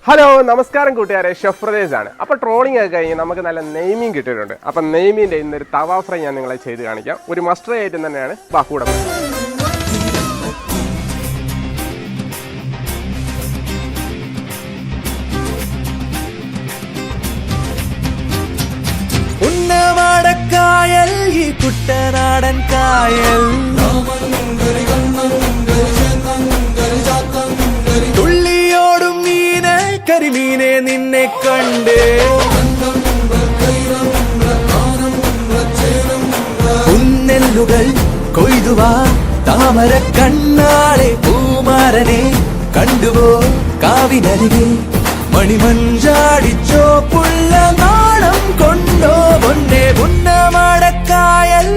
Hello നമസ്കാരം കൂട്ടുകാരെ, chef Pradesh ആണ്. അപ്പോൾ ട്രോളിംഗ് ഒക്കെ കഴിഞ്ഞ് നമുക്ക് നല്ല നെയ്മീൻ കിട്ടിയിട്ടുണ്ട്. അപ്പം നെയ്മീൻ്റെ ഇന്നൊരു തവ ഫ്രൈ ഞാൻ നിങ്ങളെ ചെയ്ത് കാണിക്കാം. ഒരു മസ്റ്റർ ഐറ്റം തന്നെയാണ്. കൂടെ ഉന്നവാടക്കായൽ ഈ കുട്ടനാടൻ കായൽ തുള്ളിയോടും മീനെ കരിമീനെ നിന്നെ കണ്ട് പുന്നെല്ലുകൾ കൊയ്തുവാ താമര കണ്ണാളെ പൂമാരനെ കണ്ടുവോ കാവിനരികെ മണിമഞ്ചാടിച്ചോ പുള്ള നാളം കൊണ്ടോ പൊന്നെ പുന്നമടക്കായൽ